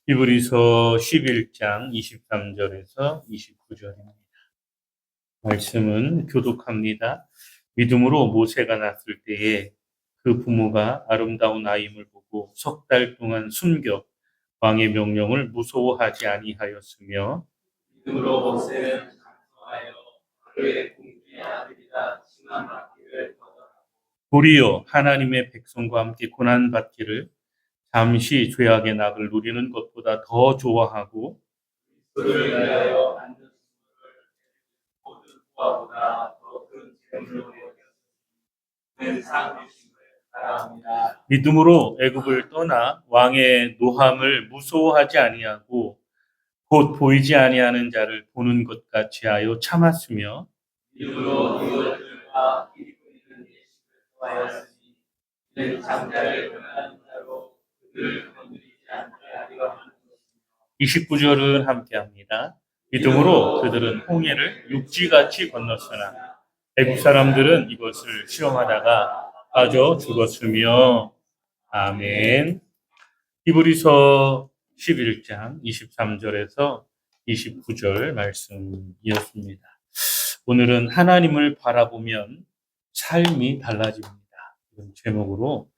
히브리서 11장 23절에서 29절입니다. 말씀은 교독합니다. 믿음으로 모세가 낳았을 때에 그 부모가 아름다운 아임을 보고 석 달 동안 숨겨 왕의 명령을 무서워하지 아니하였으며 믿음으로 모세는 강성하여 그의 공주의 아들이라 칭함받기를 거절하고 도리어 하나님의 백성과 함께 고난받기를 잠시 죄악의 낙을 누리는 것보다 더 좋아하고 그를 위하여 받는 수고를 모든 부하보다 더 큰 재물로 여겼으니 상 주심을 바랍니다. 믿음으로 애굽을 떠나 왕의 노함을 무서워하지 아니하고 곧 보이지 아니하는 자를 보는 것 같이 하여 참았으며 믿음으로 이웃들과 이익 있는 예식을 좋아하였으니 이는 장자를 변하는 자로 그들을 건드리지 않게 하려 하는 것이며 29절은 함께합니다. 믿음으로 그들은 홍해를 육지같이 건넜으나 애굽 사람들은 이것을 시험하다가 빠져 죽었으며. 아멘. 히브리서 11장 23절에서 29절 말씀이었습니다. 오늘은 하나님을 바라보면 삶이 달라집니다. 이런 제목으로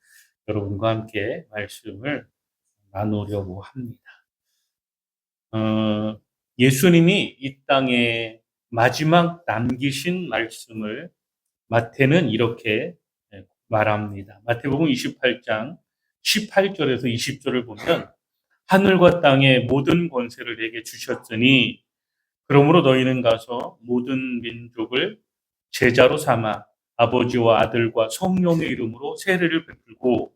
여러분과 함께 말씀을 나누려고 합니다. 예수님이 이 땅에 마지막 남기신 말씀을 마태는 이렇게 말합니다. 마태복음 28장 18절에서 20절을 보면 하늘과 땅의 모든 권세를 내게 주셨으니 그러므로 너희는 가서 모든 민족을 제자로 삼아 아버지와 아들과 성령의 이름으로 세례를 베풀고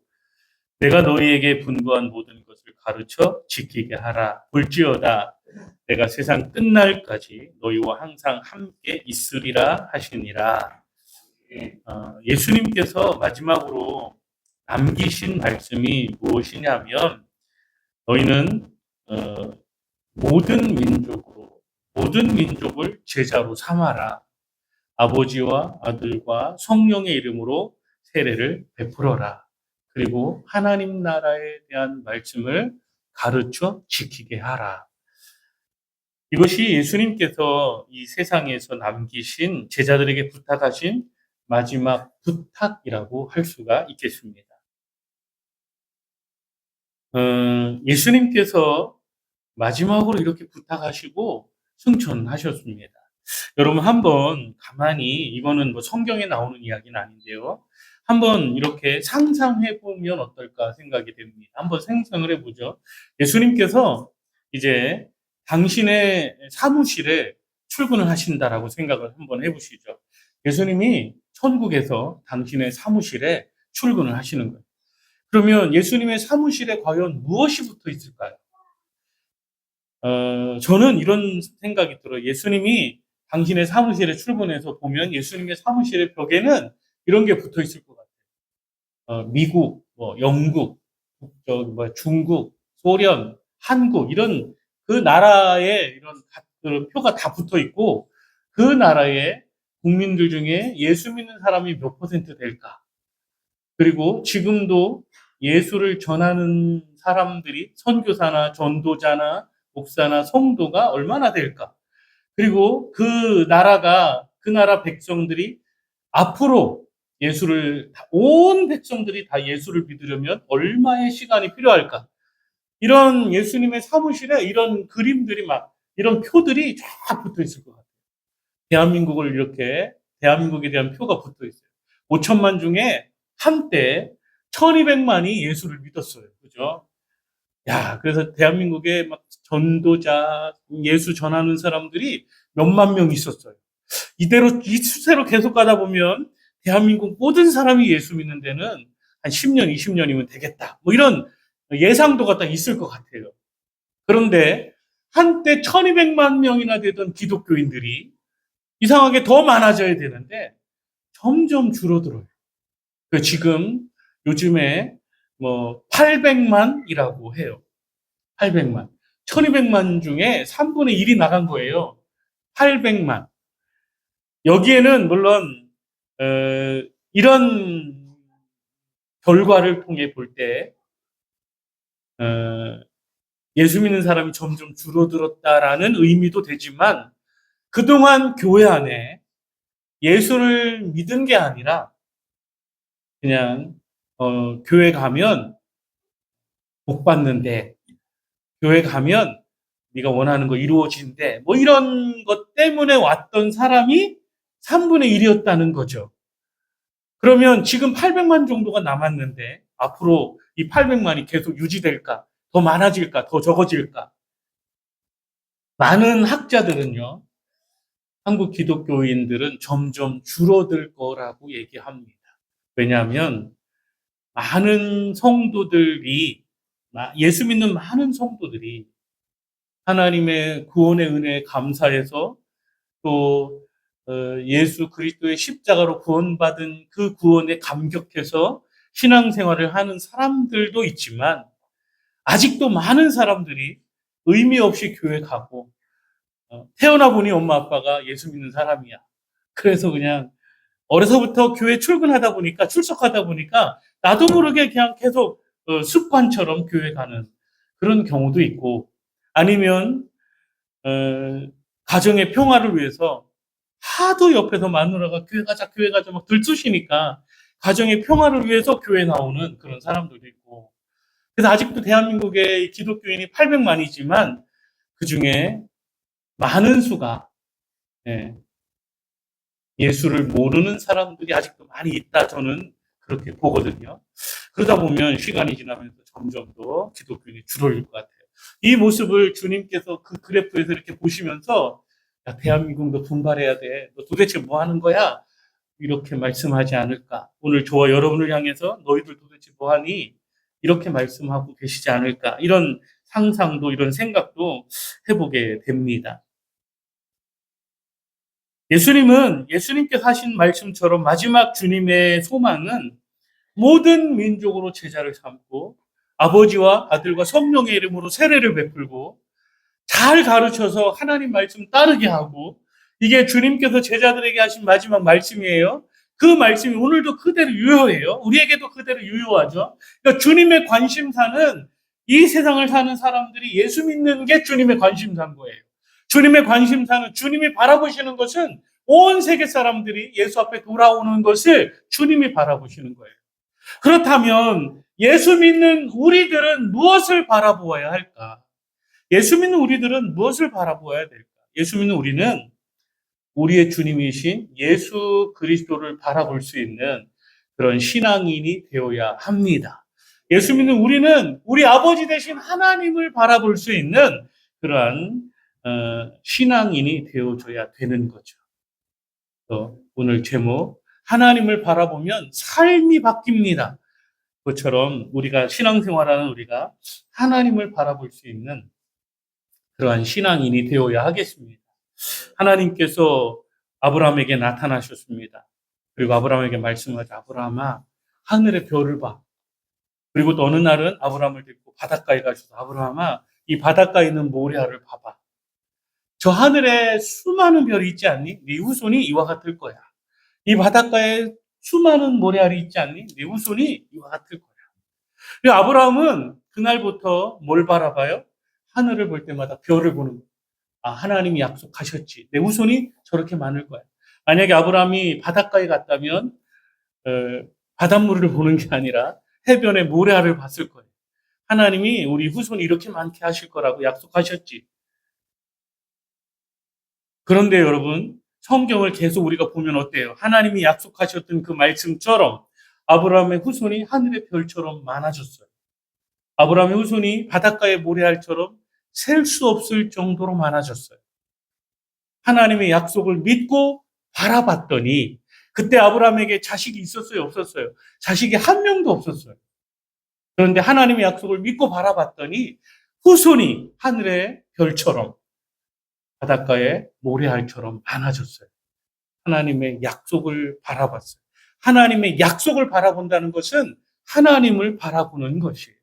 내가 너희에게 분부한 모든 것을 가르쳐 지키게 하라. 볼지어다 내가 세상 끝날까지 너희와 항상 함께 있으리라 하시니라. 예수님께서 마지막으로 남기신 말씀이 무엇이냐면 너희는 모든 민족을 제자로 삼아라. 아버지와 아들과 성령의 이름으로 세례를 베풀어라. 그리고 하나님 나라에 대한 말씀을 가르쳐 지키게 하라. 이것이 예수님께서 이 세상에서 남기신 제자들에게 부탁하신 마지막 부탁이라고 할 수가 있겠습니다. 예수님께서 마지막으로 이렇게 부탁하시고 승천하셨습니다. 여러분 한번 가만히 이거는 뭐 성경에 나오는 이야기는 아닌데요. 한번 이렇게 상상해 보면 어떨까 생각이 됩니다. 한번 상상을 해보죠. 예수님께서 이제 당신의 사무실에 출근을 하신다라고 생각을 한번 해보시죠. 예수님이 천국에서 당신의 사무실에 출근을 하시는 거예요. 그러면 예수님의 사무실에 과연 무엇이 붙어 있을까요? 저는 이런 생각이 들어요. 예수님이 당신의 사무실에 출근해서 보면 예수님의 사무실의 벽에는 이런 게 붙어 있을 것 같아요. 미국, 영국, 중국, 소련, 한국 이런 그 나라의 이런 표가 다 붙어 있고 그 나라의 국민들 중에 예수 믿는 사람이 몇 퍼센트 될까? 그리고 지금도 예수를 전하는 사람들이 선교사나 전도자나 목사나 성도가 얼마나 될까? 그리고 그 나라 백성들이 앞으로 온 백성들이 다 예수를 믿으려면 얼마의 시간이 필요할까? 이런 예수님의 사무실에 이런 그림들이 이런 표들이 쫙 붙어 있을 것 같아요. 대한민국에 대한 표가 붙어 있어요. 5천만 중에 한때 1200만이 예수를 믿었어요. 그죠? 그래서 대한민국에 전도자, 예수 전하는 사람들이 몇만 명 있었어요. 이 추세로 계속 가다 보면 대한민국 모든 사람이 예수 믿는 데는 한 10년, 20년이면 되겠다. 이런 예상도가 딱 있을 것 같아요. 그런데 한때 1200만 명이나 되던 기독교인들이 이상하게 더 많아져야 되는데 점점 줄어들어요. 지금 요즘에 800만이라고 해요. 800만. 1200만 중에 3분의 1이 나간 거예요. 800만. 여기에는 물론 이런 결과를 통해 볼 때 예수 믿는 사람이 점점 줄어들었다라는 의미도 되지만 그동안 교회 안에 예수를 믿은 게 아니라 그냥 교회 가면 복 받는데, 교회 가면 네가 원하는 거 이루어진대, 뭐 이런 것 때문에 왔던 사람이 3분의 1이었다는 거죠. 그러면 지금 800만 정도가 남았는데 앞으로 이 800만이 계속 유지될까? 더 많아질까? 더 적어질까? 많은 학자들은요, 한국 기독교인들은 점점 줄어들 거라고 얘기합니다. 왜냐하면 많은 성도들이, 예수 믿는 많은 성도들이 하나님의 구원의 은혜에 감사해서 또 예수 그리스도의 십자가로 구원받은 그 구원에 감격해서 신앙생활을 하는 사람들도 있지만 아직도 많은 사람들이 의미 없이 교회 가고 태어나 보니 엄마 아빠가 예수 믿는 사람이야. 그래서 그냥 어려서부터 교회 출근하다 보니까 출석하다 보니까 나도 모르게 그냥 계속 습관처럼 교회 가는 그런 경우도 있고, 아니면 가정의 평화를 위해서 하도 옆에서 마누라가 교회 가자 막 들쑤시니까 가정의 평화를 위해서 교회 나오는 그런 사람들도 있고, 그래서 아직도 대한민국의 기독교인이 800만이지만 그 중에 많은 수가 예수를 모르는 사람들이 아직도 많이 있다, 저는 그렇게 보거든요. 그러다 보면 시간이 지나면서 점점 더 기독교인이 줄어들 것 같아요. 이 모습을 주님께서 그 그래프에서 이렇게 보시면서 야, 대한민국 너 분발해야 돼. 너 도대체 뭐 하는 거야? 이렇게 말씀하지 않을까? 오늘 저와 여러분을 향해서 너희들 도대체 뭐 하니? 이렇게 말씀하고 계시지 않을까? 이런 상상도, 이런 생각도 해보게 됩니다. 예수님께서 하신 말씀처럼 마지막 주님의 소망은 모든 민족으로 제자를 삼고 아버지와 아들과 성령의 이름으로 세례를 베풀고 잘 가르쳐서 하나님 말씀 따르게 하고, 이게 주님께서 제자들에게 하신 마지막 말씀이에요. 그 말씀이 오늘도 그대로 유효해요. 우리에게도 그대로 유효하죠. 그러니까 주님의 관심사는 이 세상을 사는 사람들이 예수 믿는 게 주님의 관심사인 거예요. 주님의 관심사는, 주님이 바라보시는 것은 온 세계 사람들이 예수 앞에 돌아오는 것을 주님이 바라보시는 거예요. 그렇다면 예수 믿는 우리들은 무엇을 바라보아야 할까? 예수 믿는 우리들은 무엇을 바라보아야 될까? 예수 믿는 우리는 우리의 주님이신 예수 그리스도를 바라볼 수 있는 그런 신앙인이 되어야 합니다. 예수 믿는 우리는 우리 아버지 되신 하나님을 바라볼 수 있는 그러한 신앙인이 되어줘야 되는 거죠. 오늘 제목, 하나님을 바라보면 삶이 바뀝니다. 그것처럼 우리가 신앙생활하는 우리가 하나님을 바라볼 수 있는 그러한 신앙인이 되어야 하겠습니다. 하나님께서 아브라함에게 나타나셨습니다. 그리고 아브라함에게 말씀하자. 아브라함아, 하늘의 별을 봐. 그리고 또 어느 날은 아브라함을 데리고 바닷가에 가셔서 아브라함아, 이 바닷가에 있는 모래알을 봐봐. 저 하늘에 수많은 별이 있지 않니? 네 후손이 이와 같을 거야. 이 바닷가에 수많은 모래알이 있지 않니? 네 후손이 이와 같을 거야. 그리고 아브라함은 그날부터 뭘 바라봐요? 하늘을 볼 때마다 별을 보는 거예요. 아, 하나님이 약속하셨지. 내 후손이 저렇게 많을 거야. 만약에 아브라함이 바닷가에 갔다면 바닷물을 보는 게 아니라 해변의 모래알을 봤을 거예요. 하나님이 우리 후손이 이렇게 많게 하실 거라고 약속하셨지. 그런데 여러분, 성경을 계속 우리가 보면 어때요? 하나님이 약속하셨던 그 말씀처럼 아브라함의 후손이 하늘의 별처럼 많아졌어요. 아브라함의 후손이 바닷가의 모래알처럼 셀 수 없을 정도로 많아졌어요. 하나님의 약속을 믿고 바라봤더니 그때 아브라함에게 자식이 있었어요, 없었어요? 자식이 한 명도 없었어요. 그런데 하나님의 약속을 믿고 바라봤더니 후손이 하늘의 별처럼 바닷가의 모래알처럼 많아졌어요. 하나님의 약속을 바라봤어요. 하나님의 약속을 바라본다는 것은 하나님을 바라보는 것이에요.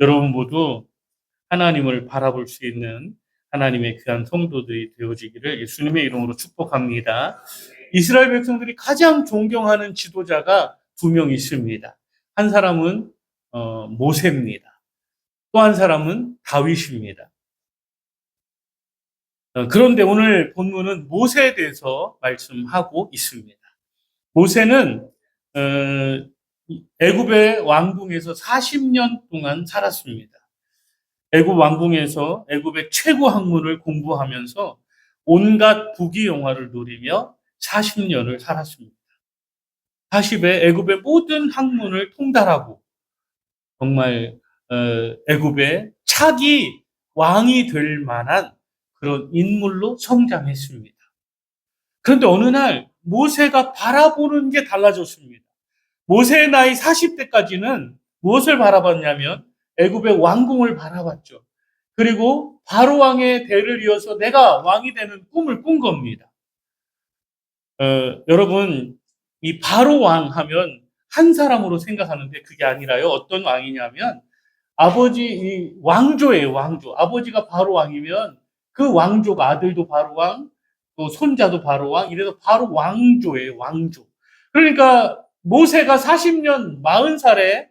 여러분 모두 하나님을 바라볼 수 있는 하나님의 귀한 성도들이 되어지기를 예수님의 이름으로 축복합니다. 이스라엘 백성들이 가장 존경하는 지도자가 2명 있습니다. 한 사람은 모세입니다. 또 한 사람은 다윗입니다. 그런데 오늘 본문은 모세에 대해서 말씀하고 있습니다. 모세는 애굽의 왕궁에서 40년 동안 살았습니다. 애굽 왕궁에서 애굽의 최고 학문을 공부하면서 온갖 부귀영화를 누리며 40년을 살았습니다. 40에 애굽의 모든 학문을 통달하고 정말 애굽의 차기 왕이 될 만한 그런 인물로 성장했습니다. 그런데 어느 날 모세가 바라보는 게 달라졌습니다. 모세의 나이 40대까지는 무엇을 바라봤냐면 애굽의 왕궁을 바라봤죠. 그리고 바로 왕의 대를 이어서 내가 왕이 되는 꿈을 꾼 겁니다. 여러분, 이 바로 왕 하면 한 사람으로 생각하는데 그게 아니라요. 어떤 왕이냐면 아버지 이 왕조예요, 왕조. 아버지가 바로 왕이면 그 왕조가 아들도 바로 왕, 또 손자도 바로 왕, 이래서 바로 왕조예요, 왕조. 그러니까 모세가 40년 40살에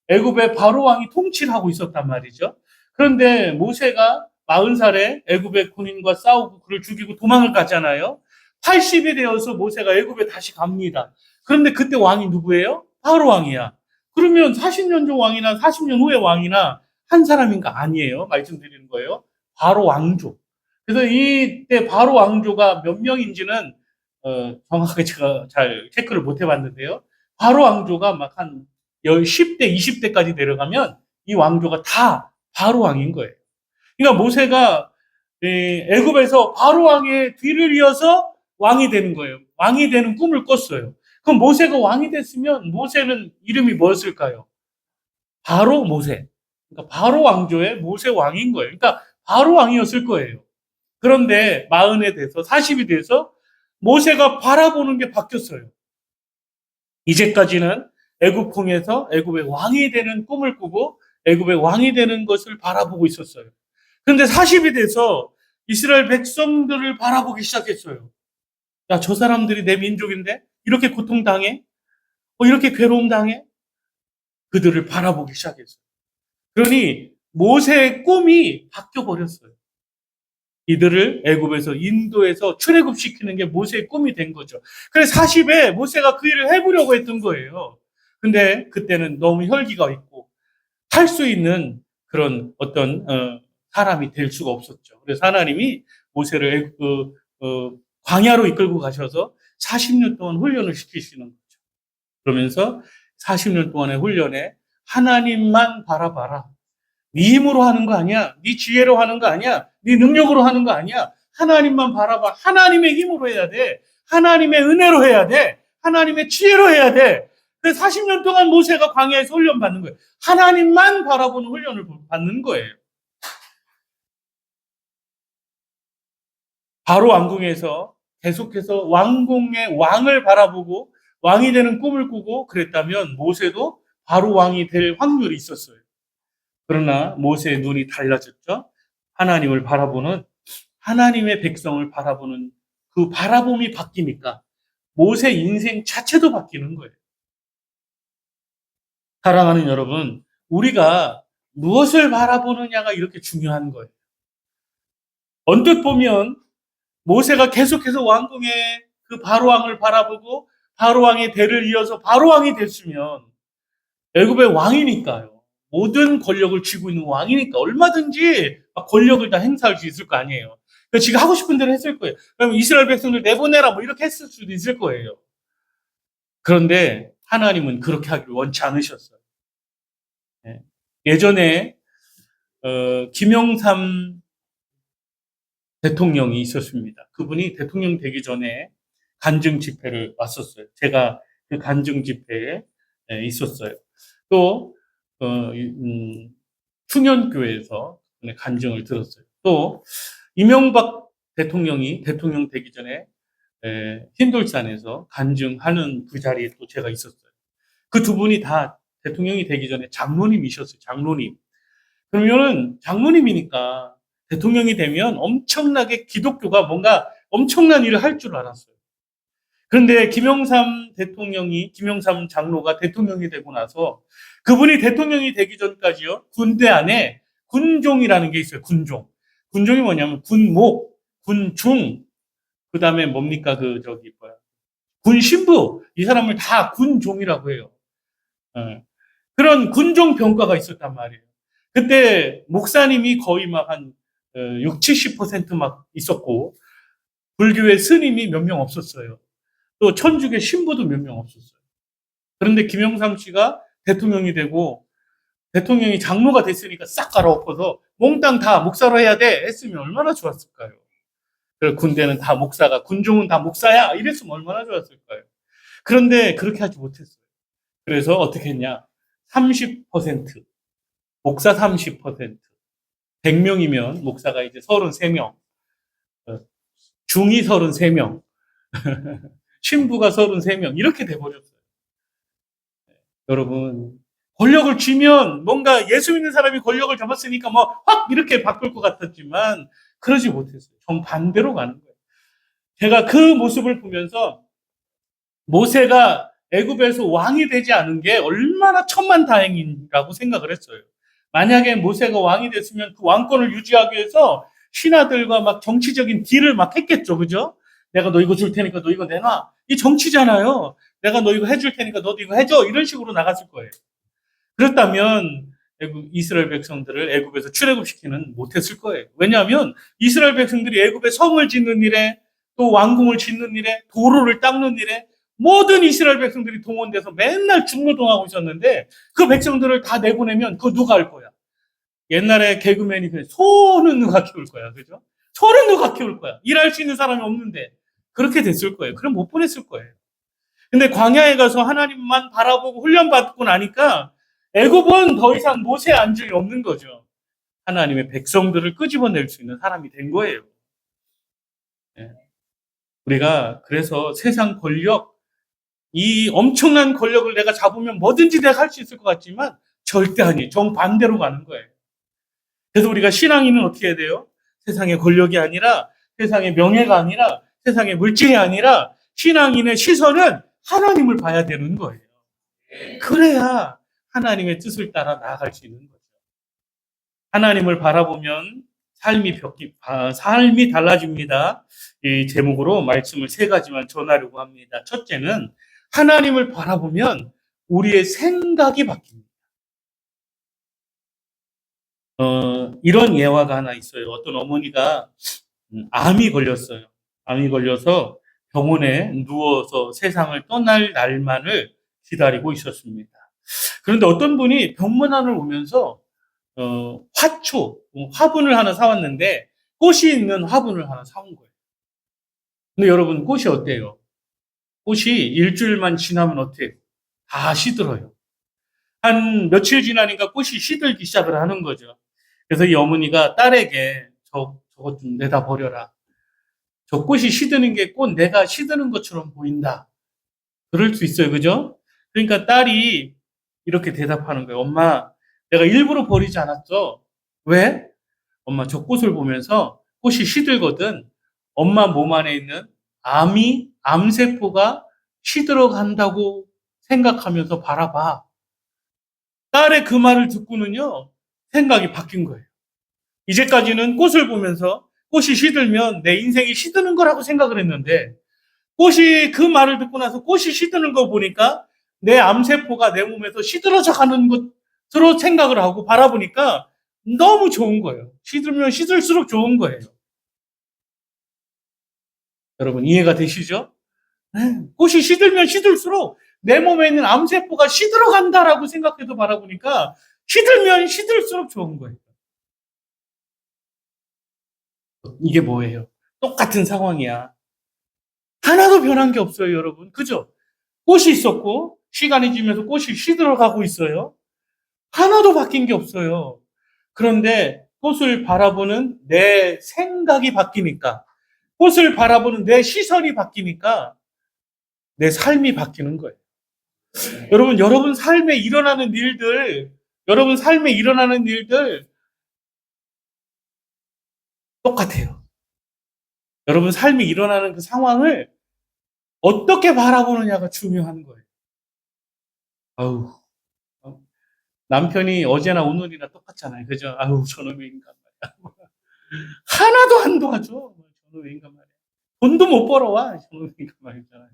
애굽의 바로 왕이 통치를 하고 있었단 말이죠. 그런데 모세가 40살에 애굽의 군인과 싸우고 그를 죽이고 도망을 갔잖아요. 80이 되어서 모세가 애굽에 다시 갑니다. 그런데 그때 왕이 누구예요? 바로 왕이야. 그러면 40년 전 왕이나 40년 후의 왕이나 한 사람인가? 아니에요. 말씀드리는 거예요. 바로 왕조. 그래서 이때 바로 왕조가 몇 명인지는 정확하게 제가 잘 체크를 못 해봤는데요. 바로 왕조가 막 한 10대, 20대까지 내려가면 이 왕조가 다 바로 왕인 거예요. 그러니까 모세가 애굽에서 바로 왕의 뒤를 이어서 왕이 되는 거예요. 왕이 되는 꿈을 꿨어요. 그럼 모세가 왕이 됐으면 모세는 이름이 뭐였을까요? 바로 모세. 그러니까 바로 왕조의 모세 왕인 거예요. 그러니까 바로 왕이었을 거예요. 그런데 40에 돼서 40이 돼서 모세가 바라보는 게 바뀌었어요. 이제까지는 애굽궁에서 애굽의 왕이 되는 꿈을 꾸고 애굽의 왕이 되는 것을 바라보고 있었어요. 그런데 40이 돼서 이스라엘 백성들을 바라보기 시작했어요. 야, 저 사람들이 내 민족인데 이렇게 고통당해? 이렇게 괴로움 당해? 그들을 바라보기 시작했어요. 그러니 모세의 꿈이 바뀌어 버렸어요. 이들을 애굽에서 인도에서 출애굽시키는 게 모세의 꿈이 된 거죠. 그래서 40에 모세가 그 일을 해보려고 했던 거예요. 근데 그때는 너무 혈기가 있고 할 수 있는 그런 어떤 사람이 될 수가 없었죠. 그래서 하나님이 모세를 광야로 이끌고 가셔서 40년 동안 훈련을 시키시는 거죠. 그러면서 40년 동안의 훈련에 하나님만 바라봐라. 네 힘으로 하는 거 아니야. 네 지혜로 하는 거 아니야. 네 능력으로 하는 거 아니야. 하나님만 바라봐. 하나님의 힘으로 해야 돼. 하나님의 은혜로 해야 돼. 하나님의 지혜로 해야 돼. 그래서 40년 동안 모세가 광야에서 훈련 받는 거예요. 하나님만 바라보는 훈련을 받는 거예요. 바로 왕궁에서 계속해서 왕궁의 왕을 바라보고 왕이 되는 꿈을 꾸고 그랬다면 모세도 바로 왕이 될 확률이 있었어요. 그러나 모세의 눈이 달라졌죠. 하나님을 바라보는, 하나님의 백성을 바라보는 그 바라봄이 바뀌니까 모세 인생 자체도 바뀌는 거예요. 사랑하는 여러분, 우리가 무엇을 바라보느냐가 이렇게 중요한 거예요. 언뜻 보면 모세가 계속해서 왕궁의 그 바로왕을 바라보고 바로왕의 대를 이어서 바로왕이 됐으면 애굽의 왕이니까요. 모든 권력을 쥐고 있는 왕이니까 얼마든지 권력을 다 행사할 수 있을 거 아니에요. 지금 하고 싶은 대로 했을 거예요. 그럼 이스라엘 백성들 내보내라 뭐 이렇게 했을 수도 있을 거예요. 그런데 하나님은 그렇게 하기를 원치 않으셨어요. 예전에 김영삼 대통령이 있었습니다. 그분이 대통령 되기 전에 간증 집회를 왔었어요. 제가 그 간증 집회에 있었어요. 또 충현교회에서 간증을 들었어요. 또 이명박 대통령이 대통령 되기 전에 흰돌산에서 간증하는 그 자리에 또 제가 있었어요. 그 두 분이 다 대통령이 되기 전에 장로님이셨어요. 장로님. 그러면은 장로님이니까 대통령이 되면 엄청나게 기독교가 뭔가 엄청난 일을 할 줄 알았어요. 그런데 김영삼 장로가 대통령이 되고 나서 그분이 대통령이 되기 전까지요, 군대 안에 군종이라는 게 있어요. 군종. 군종이 뭐냐면 군목, 군중, 그 다음에 뭡니까? 군신부. 이 사람을 다 군종이라고 해요. 어. 그런 군종 병과가 있었단 말이에요. 그때 목사님이 거의 막 한 6, 70%막 있었고, 불교의 스님이 몇 명 없었어요. 또 천주교 신부도 몇 명 없었어요. 그런데 김영삼 씨가 대통령이 되고 대통령이 장로가 됐으니까 싹 갈아엎어서 몽땅 다 목사로 해야 돼 했으면 얼마나 좋았을까요? 그리고 군대는 다 목사가, 군종은 다 목사야 이랬으면 얼마나 좋았을까요? 그런데 그렇게 하지 못했어요. 그래서 어떻게 했냐? 30%, 목사 30%, 100명이면 목사가 이제 33명, 중이 33명, 신부가 33명 이렇게 돼버렸어요. 여러분, 권력을 쥐면 뭔가 예수 믿는 사람이 권력을 잡았으니까 뭐 확 이렇게 바꿀 것 같았지만 그러지 못했어요. 정반대로 가는 거예요. 제가 그 모습을 보면서 모세가 애굽에서 왕이 되지 않은 게 얼마나 천만다행이라고 생각을 했어요. 만약에 모세가 왕이 됐으면 그 왕권을 유지하기 위해서 신하들과 막 정치적인 딜을 막 했겠죠. 그죠? 내가 너 이거 줄 테니까 너 이거 내놔. 이 정치잖아요. 내가 너 이거 해줄 테니까 너도 이거 해줘. 이런 식으로 나갔을 거예요. 그렇다면 이스라엘 백성들을 애굽에서 출애굽시키는 못했을 거예요. 왜냐하면 이스라엘 백성들이 애굽에 성을 짓는 일에 또 왕궁을 짓는 일에 도로를 닦는 일에 모든 이스라엘 백성들이 동원돼서 맨날 중노동하고 있었는데 그 백성들을 다 내보내면 그거 누가 할 거야? 옛날에 개그맨이 소는 누가 키울 거야, 그죠? 소는 누가 키울 거야? 일할 수 있는 사람이 없는데 그렇게 됐을 거예요. 그럼 못 보냈을 거예요. 근데 광야에 가서 하나님만 바라보고 훈련받고 나니까 애굽은 더 이상 모세의 안정이 없는 거죠. 하나님의 백성들을 끄집어낼 수 있는 사람이 된 거예요. 네. 우리가 그래서 세상 권력, 이 엄청난 권력을 내가 잡으면 뭐든지 내가 할 수 있을 것 같지만 절대 아니에요. 정반대로 가는 거예요. 그래서 우리가 신앙인은 어떻게 해야 돼요? 세상의 권력이 아니라, 세상의 명예가 아니라, 세상의 물질이 아니라 신앙인의 시선은 하나님을 봐야 되는 거예요. 그래야 하나님의 뜻을 따라 나아갈 수 있는 거죠. 하나님을 바라보면 삶이 달라집니다. 이 제목으로 말씀을 3가지만 전하려고 합니다. 첫째는 하나님을 바라보면 우리의 생각이 바뀝니다. 이런 예화가 하나 있어요. 어떤 어머니가 암이 걸렸어요. 암이 걸려서 병원에 누워서 세상을 떠날 날만을 기다리고 있었습니다. 그런데 어떤 분이 병문안을 오면서 화분을 하나 사왔는데 꽃이 있는 화분을 하나 사온 거예요. 근데 여러분 꽃이 어때요? 꽃이 일주일만 지나면 어때요? 다 시들어요. 한 며칠 지나니까 꽃이 시들기 시작을 하는 거죠. 그래서 이 어머니가 딸에게 저것 좀 내다 버려라. 저 꽃이 시드는 게 꽃 내가 시드는 것처럼 보인다. 그럴 수 있어요. 그죠? 그러니까 딸이 이렇게 대답하는 거예요. 엄마, 내가 일부러 버리지 않았어. 왜? 엄마, 저 꽃을 보면서 꽃이 시들거든. 엄마 몸 안에 있는 암세포가 시들어간다고 생각하면서 바라봐. 딸의 그 말을 듣고는요, 생각이 바뀐 거예요. 이제까지는 꽃을 보면서 꽃이 시들면 내 인생이 시드는 거라고 생각을 했는데, 그 말을 듣고 나서 꽃이 시드는 거 보니까 내 암세포가 내 몸에서 시들어져 가는 것으로 생각을 하고 바라보니까 너무 좋은 거예요. 시들면 시들수록 좋은 거예요. 여러분 이해가 되시죠? 꽃이 시들면 시들수록 내 몸에 있는 암세포가 시들어간다라고 생각해서 바라보니까 시들면 시들수록 좋은 거예요. 이게 뭐예요? 똑같은 상황이야. 하나도 변한 게 없어요, 여러분. 그죠? 꽃이 있었고 시간이 지면서 꽃이 시들어가고 있어요. 하나도 바뀐 게 없어요. 그런데 꽃을 바라보는 내 생각이 바뀌니까, 꽃을 바라보는 내 시선이 바뀌니까 내 삶이 바뀌는 거예요. 여러분 삶에 일어나는 일들 똑같아요. 여러분 삶에 일어나는 그 상황을 어떻게 바라보느냐가 중요한 거예요. 아우, 남편이 어제나 오늘이나 똑같잖아요. 그죠? 아유, 저놈의 인간 말이야. 하나도 안 도와줘. 저놈의 인간 말이야. 돈도 못 벌어와. 저놈의 인간 말이잖아요.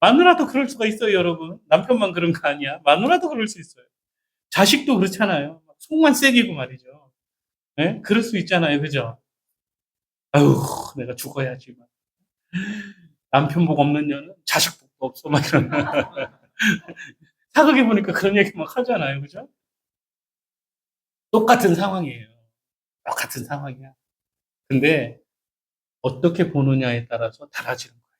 마누라도 그럴 수가 있어요, 여러분. 남편만 그런 거 아니야. 마누라도 그럴 수 있어요. 자식도 그렇잖아요. 속만 세기고 말이죠. 예? 그럴 수 있잖아요. 그죠? 아유, 내가 죽어야지. 남편 복 없는 년은 자식 복도 없어. 막 이런. 사극에 보니까 그런 얘기 막 하잖아요. 그죠? 똑같은 상황이에요. 똑같은 상황이야. 근데 어떻게 보느냐에 따라서 달라지는 거예요.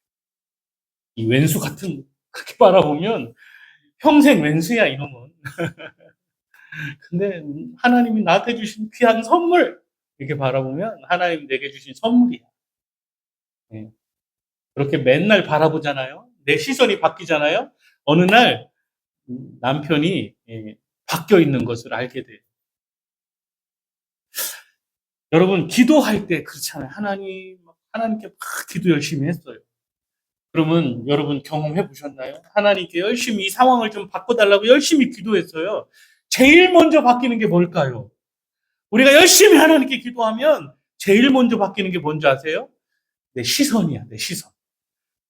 이 왼수 같은, 그렇게 바라보면 평생 왼수야, 이놈은. 근데 하나님이 나한테 주신 귀한 선물, 이렇게 바라보면 하나님 내게 주신 선물이야. 예. 그렇게 맨날 바라보잖아요. 내 시선이 바뀌잖아요. 어느 날 남편이 바뀌어 있는 것을 알게 돼요. 여러분, 기도할 때 그렇잖아요. 하나님께 막 기도 열심히 했어요. 그러면 여러분 경험해 보셨나요? 하나님께 열심히 이 상황을 좀 바꿔달라고 열심히 기도했어요. 제일 먼저 바뀌는 게 뭘까요? 우리가 열심히 하나님께 기도하면 제일 먼저 바뀌는 게 뭔지 아세요? 내 시선이야, 내 시선.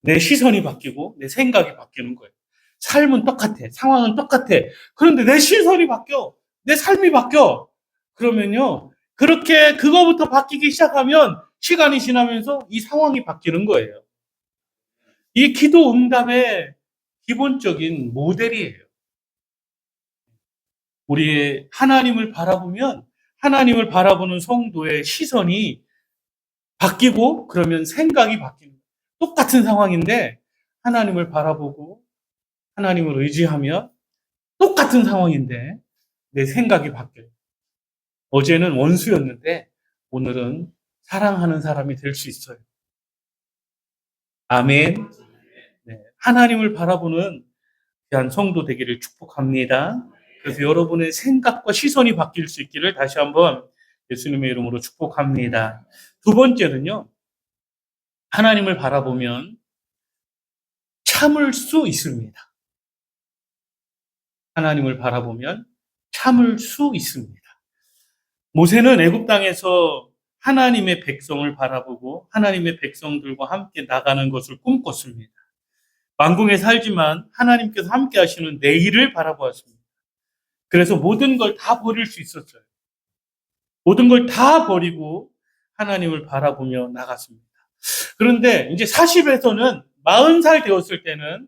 내 시선이 바뀌고 내 생각이 바뀌는 거예요. 삶은 똑같아. 상황은 똑같아. 그런데 내 시선이 바뀌어. 내 삶이 바뀌어. 그러면요. 그렇게 그거부터 바뀌기 시작하면 시간이 지나면서 이 상황이 바뀌는 거예요. 이 기도 응답의 기본적인 모델이에요. 우리 하나님을 바라보면 하나님을 바라보는 성도의 시선이 바뀌고 그러면 생각이 바뀌는 거예요. 똑같은 상황인데 하나님을 바라보고 하나님을 의지하며 똑같은 상황인데 내 생각이 바뀌어요. 어제는 원수였는데 오늘은 사랑하는 사람이 될 수 있어요. 아멘. 네, 하나님을 바라보는 귀한 성도 되기를 축복합니다. 그래서 여러분의 생각과 시선이 바뀔 수 있기를 다시 한번 예수님의 이름으로 축복합니다. 두 번째는요. 하나님을 바라보면 참을 수 있습니다. 하나님을 바라보면 참을 수 있습니다. 모세는 애굽 땅에서 하나님의 백성을 바라보고 하나님의 백성들과 함께 나가는 것을 꿈꿨습니다. 왕궁에 살지만 하나님께서 함께 하시는 내일을 바라보았습니다. 그래서 모든 걸 다 버릴 수 있었어요. 모든 걸 다 버리고 하나님을 바라보며 나갔습니다. 그런데 이제 40에서는 40살 되었을 때는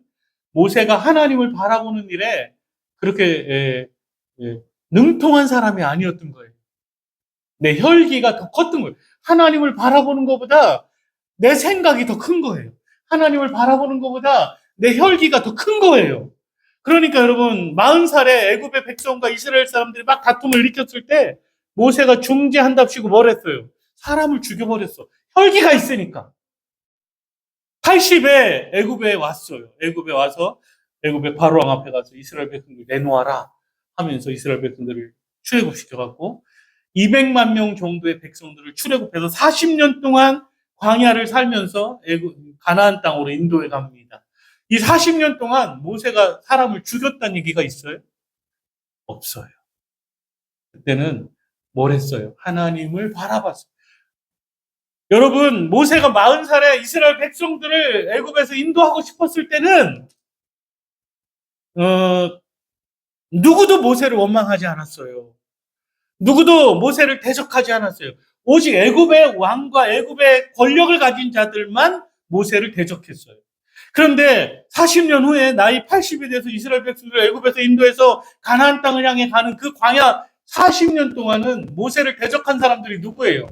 모세가 하나님을 바라보는 일에 그렇게 능통한 사람이 아니었던 거예요. 내 혈기가 더 컸던 거예요. 하나님을 바라보는 것보다 내 생각이 더 큰 거예요. 하나님을 바라보는 것보다 내 혈기가 더 큰 거예요. 그러니까 여러분 40살에 애굽의 백성과 이스라엘 사람들이 막 다툼을 일으켰을 때 모세가 중재한답시고 뭘 했어요? 사람을 죽여버렸어. 혈기가 있으니까. 80에 애굽에 왔어요. 애굽에 와서 애굽의 바로왕 앞에 가서 이스라엘 백성들 내놓아라 하면서 이스라엘 백성들을 출애굽시켜갖고 200만 명 정도의 백성들을 출애굽해서 40년 동안 광야를 살면서 가나안 땅으로 인도해 갑니다. 이 40년 동안 모세가 사람을 죽였다는 얘기가 있어요? 없어요. 그때는 뭘 했어요? 하나님을 바라봤어요. 여러분, 모세가 40살에 이스라엘 백성들을 애굽에서 인도하고 싶었을 때는 누구도 모세를 원망하지 않았어요. 누구도 모세를 대적하지 않았어요. 오직 애굽의 왕과 애굽의 권력을 가진 자들만 모세를 대적했어요. 그런데 40년 후에 나이 80이 돼서 이스라엘 백성들을 애굽에서 인도해서 가나안 땅을 향해 가는 그 광야 40년 동안은 모세를 대적한 사람들이 누구예요?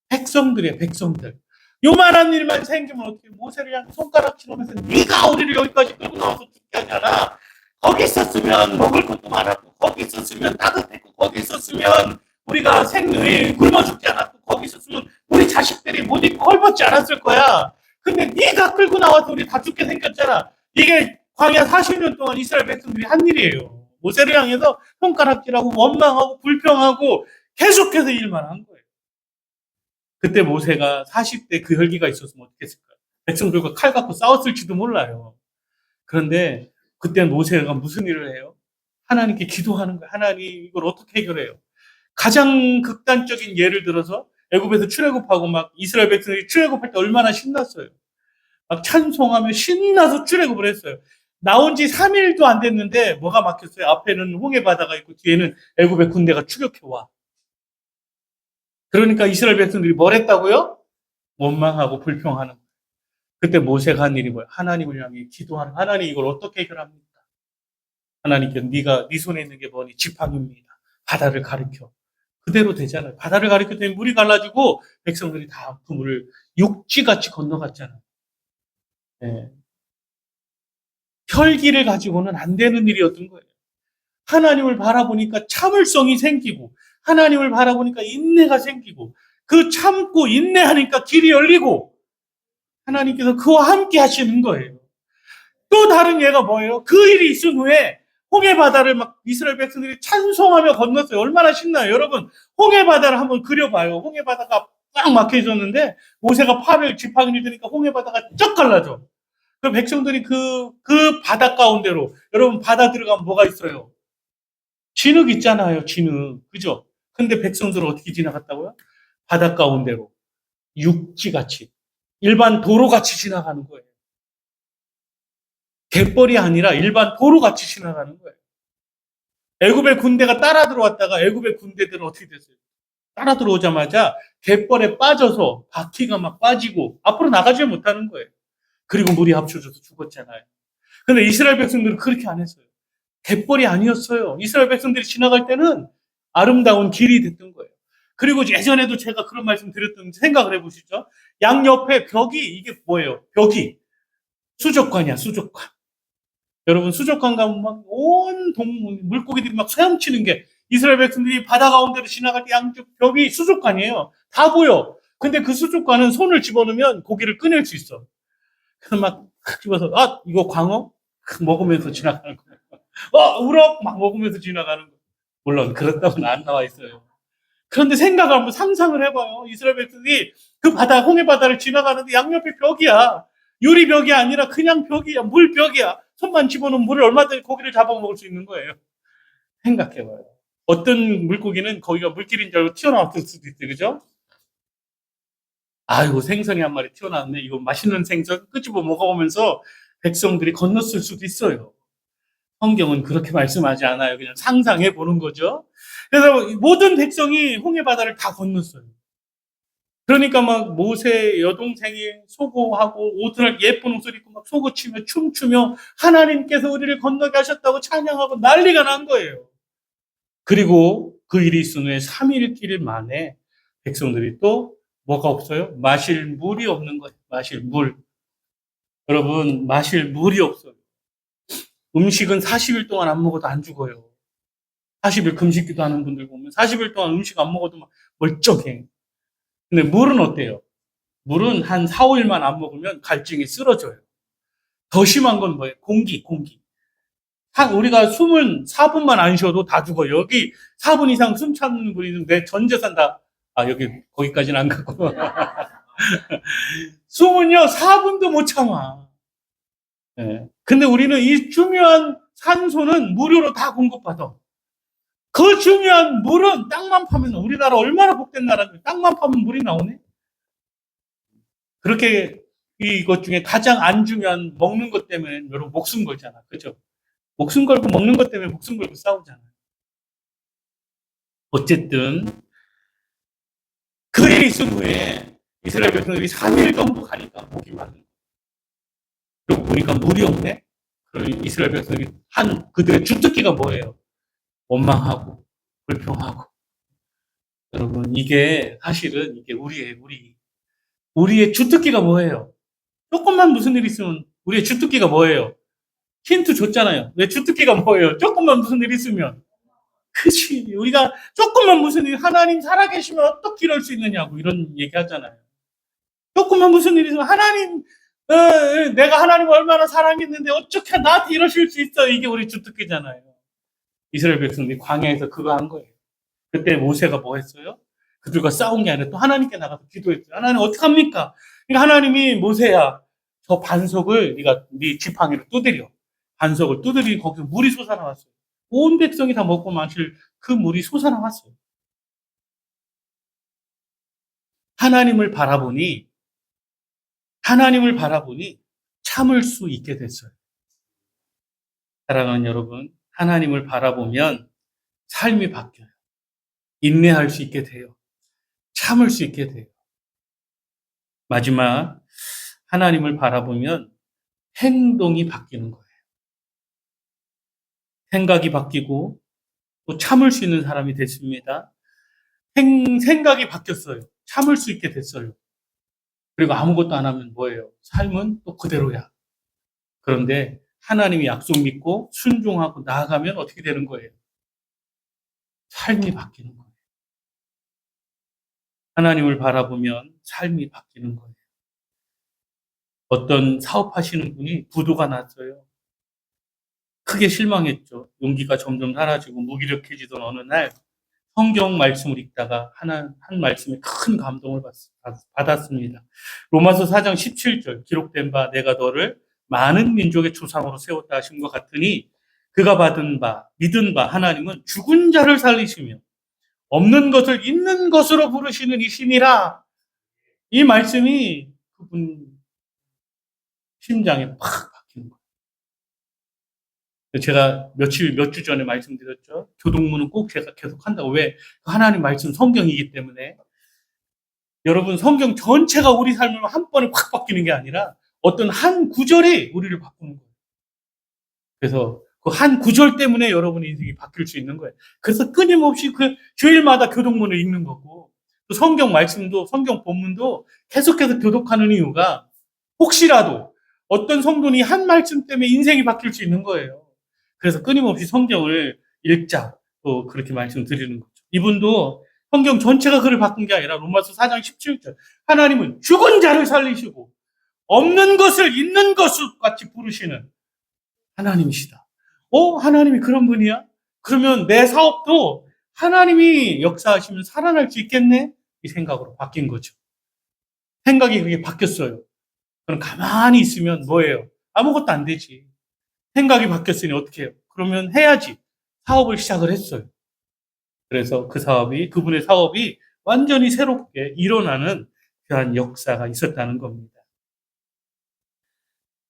백성들이에요, 백성들. 요만한 일만 생기면 어떻게 모세를 향해 손가락질하면서 네가 우리를 여기까지 끌고 나와서 죽게 하잖아. 거기 있었으면 먹을 것도 많았고 거기 있었으면 따뜻했고 거기 있었으면 우리가 생명이 굶어 죽지 않았고 거기 있었으면 우리 자식들이 못 입고 헐벗지 않았을 거야. 근데 네가 끌고 나와서 우리 다 죽게 생겼잖아. 이게 광야 40년 동안 이스라엘 백성들이 한 일이에요. 모세를 향해서 손가락질하고 원망하고 불평하고 계속해서 일만 한 거예요. 그때 모세가 40대 그 혈기가 있었으면 어떻게 했을까요? 백성들과 칼 갖고 싸웠을지도 몰라요. 그런데 그때 모세가 무슨 일을 해요? 하나님께 기도하는 거예요. 하나님 이걸 어떻게 해결해요? 가장 극단적인 예를 들어서 애굽에서 출애굽하고 막 이스라엘 백성들이 출애굽할 때 얼마나 신났어요. 막 찬송하며 신나서 출애굽을 했어요. 나온 지 3일도 안 됐는데 뭐가 막혔어요? 앞에는 홍해 바다가 있고 뒤에는 애굽의 군대가 추격해 와. 그러니까 이스라엘 백성들이 뭘 했다고요? 원망하고 불평하는 거예요. 그때 모세가 한 일이 뭐예요? 하나님을 향해 기도하는, 하나님 이걸 어떻게 해결합니까? 하나님께 네 손에 있는 게 뭐니? 지팡이입니다. 바다를 가리켜. 그대로 되잖아요. 바다를 가리켰더니 물이 갈라지고 백성들이 다 그 물을 육지같이 건너갔잖아요. 네. 혈기를 가지고는 안 되는 일이었던 거예요. 하나님을 바라보니까 참을성이 생기고, 하나님을 바라보니까 인내가 생기고, 그 참고 인내하니까 길이 열리고, 하나님께서 그와 함께 하시는 거예요. 또 다른 예가 뭐예요? 그 일이 있은 후에 홍해 바다를 막 이스라엘 백성들이 찬송하며 건넜어요. 얼마나 신나요. 여러분, 홍해 바다를 한번 그려봐요. 홍해 바다가 꽉 막혀 있었는데 모세가 팔을 지팡이를 드니까 홍해 바다가 쩍 갈라져. 그 백성들이 그 바다 가운데로, 여러분 바다 들어가면 뭐가 있어요? 진흙 있잖아요. 진흙. 그죠? 근데 백성들은 어떻게 지나갔다고요? 바다 가운데로 육지같이, 일반 도로같이 지나가는 거예요. 갯벌이 아니라 일반 도로같이 지나가는 거예요. 애굽의 군대가 따라 들어왔다가 애굽의 군대들은 어떻게 됐어요? 따라 들어오자마자 갯벌에 빠져서 바퀴가 막 빠지고 앞으로 나가지 못하는 거예요. 그리고 물이 합쳐져서 죽었잖아요. 근데 이스라엘 백성들은 그렇게 안 했어요. 갯벌이 아니었어요. 이스라엘 백성들이 지나갈 때는 아름다운 길이 됐던 거예요. 그리고 예전에도 제가 그런 말씀 드렸던 생각을 해보시죠. 양옆에 벽이, 이게 뭐예요? 벽이 수족관이야, 수족관. 여러분, 수족관 가면 막 온 물고기들이 막 헤엄치는 게, 이스라엘 백성들이 바다 가운데로 지나갈 때 양쪽 벽이 수족관이에요. 다 보여. 근데 그 수족관은 손을 집어넣으면 고기를 꺼낼 수 있어. 그래서 막 집어서, 아, 이거 광어? 먹으면서 지나가는 거예요. 우럭! 막 먹으면서 지나가는 거예요. 물론 그렇다고는 안 나와 있어요. 그런데 생각을 한번 상상을 해봐요. 이스라엘 백성이 그 바다, 홍해 바다를 지나가는데 양옆에 벽이야. 유리벽이 아니라 그냥 벽이야. 물벽이야. 손만 집어넣으면 물을 얼마든지 고기를 잡아먹을 수 있는 거예요. 생각해봐요. 어떤 물고기는 거기가 물길인 줄 알고 튀어나왔을 수도 있어요. 그죠? 아이고, 생선이 한 마리 튀어나왔네. 이거 맛있는 생선 끄집어 먹어보면서 백성들이 건넜을 수도 있어요. 성경은 그렇게 말씀하지 않아요. 그냥 상상해 보는 거죠. 그래서 모든 백성이 홍해 바다를 다 건넜어요. 그러니까 막 모세 여동생이 소고하고 옷을 예쁜 옷을 입고 막 소고치며 춤추며 하나님께서 우리를 건너게 하셨다고 찬양하고 난리가 난 거예요. 그리고 그 일이 있은 후에 3일 만에 백성들이 또 뭐가 없어요? 마실 물이 없는 거예요. 마실 물. 여러분, 마실 물이 없어요. 음식은 40일 동안 안 먹어도 안 죽어요. 40일 금식기도 하는 분들 보면 40일 동안 음식 안 먹어도 막 멀쩡해. 근데 물은 어때요? 물은 한 4, 5일만 안 먹으면 갈증이 쓰러져요. 더 심한 건 뭐예요? 공기. 우리가 숨은 4분만 안 쉬어도 다 죽어. 여기 4분 이상 숨 참는 분이 내 전 재산 다, 거기까지는 안 갔고. 숨은요, 4분도 못 참아. 네. 근데 우리는 이 중요한 산소는 무료로 다 공급받아. 그 중요한 물은 땅만 파면, 우리나라 얼마나 복된 나라인데 땅만 파면 물이 나오네? 그렇게 이것 중에 가장 안 중요한 먹는 것 때문에 여러분 목숨 걸잖아. 그죠? 목숨 걸고 먹는 것 때문에 목숨 걸고 싸우잖아. 어쨌든 그 일이 있은 후에 이스라엘 백성들이 3일 정도 가니까 목이 마른. 그리고 보니까 물이 없네? 그리고 이스라엘 백성들이 그들의 주특기가 뭐예요? 원망하고 불평하고. 여러분, 이게 사실은 이게 우리의 주특기가 뭐예요? 조금만 무슨 일 있으면 우리의 주특기가 뭐예요? 힌트 줬잖아요. 왜 주특기가 뭐예요? 조금만 무슨 일 있으면. 그치. 우리가 조금만 무슨 일, 하나님 살아계시면 어떻게 이럴 수 있느냐고 이런 얘기 하잖아요. 조금만 무슨 일 있으면 하나님, 내가 하나님을 얼마나 사랑했는데 어떻게 나한테 이러실 수 있어? 이게 우리 주특기잖아요. 이스라엘 백성들이 광야에서 그거 한 거예요. 그때 모세가 뭐 했어요? 그들과 싸운 게 아니라 또 하나님께 나가서 기도했어요. 하나님 어떡합니까? 그러니까 하나님이 모세야, 저 반석을 네가 네 지팡이로 두드려. 반석을 두드리니 거기서 물이 솟아나왔어요. 온 백성이 다 먹고 마실 그 물이 솟아나왔어요. 하나님을 바라보니 참을 수 있게 됐어요. 사랑하는 여러분, 하나님을 바라보면 삶이 바뀌어요. 인내할 수 있게 돼요. 참을 수 있게 돼요. 마지막, 하나님을 바라보면 행동이 바뀌는 거예요. 생각이 바뀌고 또 참을 수 있는 사람이 됐습니다. 생각이 바뀌었어요. 참을 수 있게 됐어요. 그리고 아무것도 안 하면 뭐예요? 삶은 또 그대로야. 그런데 하나님이 약속 믿고 순종하고 나아가면 어떻게 되는 거예요? 삶이 바뀌는 거예요. 하나님을 바라보면 삶이 바뀌는 거예요. 어떤 사업하시는 분이 부도가 났어요. 크게 실망했죠. 용기가 점점 사라지고 무기력해지던 어느 날 성경 말씀을 읽다가 한 말씀에 큰 감동을 받았습니다. 로마서 4장 17절 기록된 바 내가 너를 많은 민족의 조상으로 세웠다 하신 것 같으니 그가 받은 바 믿은 바 하나님은 죽은 자를 살리시며 없는 것을 있는 것으로 부르시는 이신이라. 이 말씀이 그분 심장에 팍 박히는 거예요. 제가 몇 주 전에 말씀드렸죠. 교동문은 꼭 제가 계속 한다고. 왜? 하나님 말씀 성경이기 때문에. 여러분, 성경 전체가 우리 삶을 한 번에 확 바뀌는 게 아니라 어떤 한 구절이 우리를 바꾸는 거예요. 그래서 그 한 구절 때문에 여러분의 인생이 바뀔 수 있는 거예요. 그래서 끊임없이 그 주일마다 교동문을 읽는 거고, 또 성경 말씀도, 성경 본문도 계속해서 교독하는 이유가 혹시라도 어떤 성도는 한 말씀 때문에 인생이 바뀔 수 있는 거예요. 그래서 끊임없이 성경을 읽자, 또 그렇게 말씀드리는 거죠. 이분도 성경 전체가 그를 바꾼 게 아니라 로마서 4장 17절 하나님은 죽은 자를 살리시고 없는 것을 있는 것으로 같이 부르시는 하나님이시다. 하나님이 그런 분이야? 그러면 내 사업도 하나님이 역사하시면 살아날 수 있겠네? 이 생각으로 바뀐 거죠. 생각이 그렇게 바뀌었어요. 그럼 가만히 있으면 뭐예요? 아무것도 안 되지. 생각이 바뀌었으니 어떻게 해요? 그러면 해야지. 사업을 시작을 했어요. 그래서 그분의 사업이 완전히 새롭게 일어나는 그러한 역사가 있었다는 겁니다.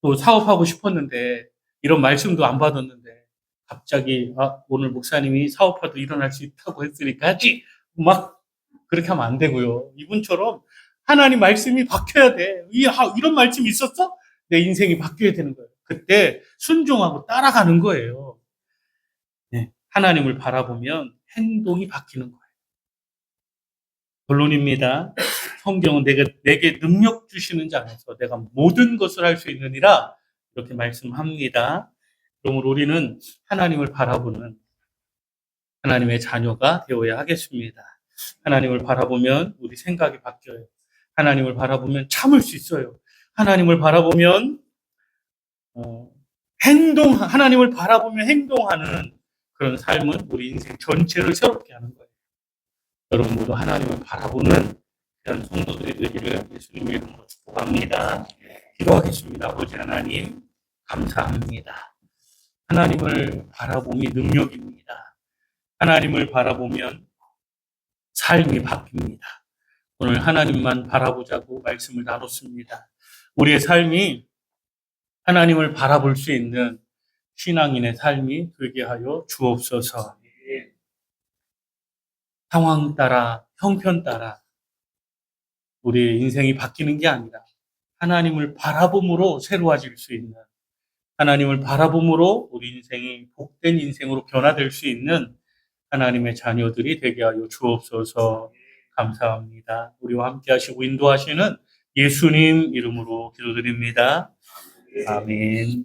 또 사업하고 싶었는데, 이런 말씀도 안 받았는데, 갑자기, 오늘 목사님이 사업화도 일어날 수 있다고 했으니까 하지! 막, 그렇게 하면 안 되고요. 이분처럼 하나님 말씀이 바뀌어야 돼. 이런 말씀이 있었어? 내 인생이 바뀌어야 되는 거예요. 그때 순종하고 따라가는 거예요. 네, 하나님을 바라보면 행동이 바뀌는 거예요. 결론입니다. 성경은 내게 능력 주시는 자 안에서 내가 모든 것을 할 수 있느니라 이렇게 말씀합니다. 그러므로 우리는 하나님을 바라보는 하나님의 자녀가 되어야 하겠습니다. 하나님을 바라보면 우리 생각이 바뀌어요. 하나님을 바라보면 참을 수 있어요. 하나님을 바라보면 하나님을 바라보며 행동하는 그런 삶은 우리 인생 전체를 새롭게 하는 거예요. 여러분 모두 하나님을 바라보는 그런 성도들이 되기를 예수님의 이름으로 축복합니다. 기도하겠습니다. 아버지 하나님 감사합니다. 하나님을 바라봄이 능력입니다. 하나님을 바라보면 삶이 바뀝니다. 오늘 하나님만 바라보자고 말씀을 나눴습니다. 우리의 삶이 하나님을 바라볼 수 있는 신앙인의 삶이 되게 하여 주옵소서. 상황 따라, 형편 따라 우리의 인생이 바뀌는 게 아니라 하나님을 바라봄으로 새로워질 수 있는, 하나님을 바라봄으로 우리 인생이 복된 인생으로 변화될 수 있는 하나님의 자녀들이 되게 하여 주옵소서. 감사합니다. 우리와 함께 하시고 인도하시는 예수님 이름으로 기도드립니다. 아멘.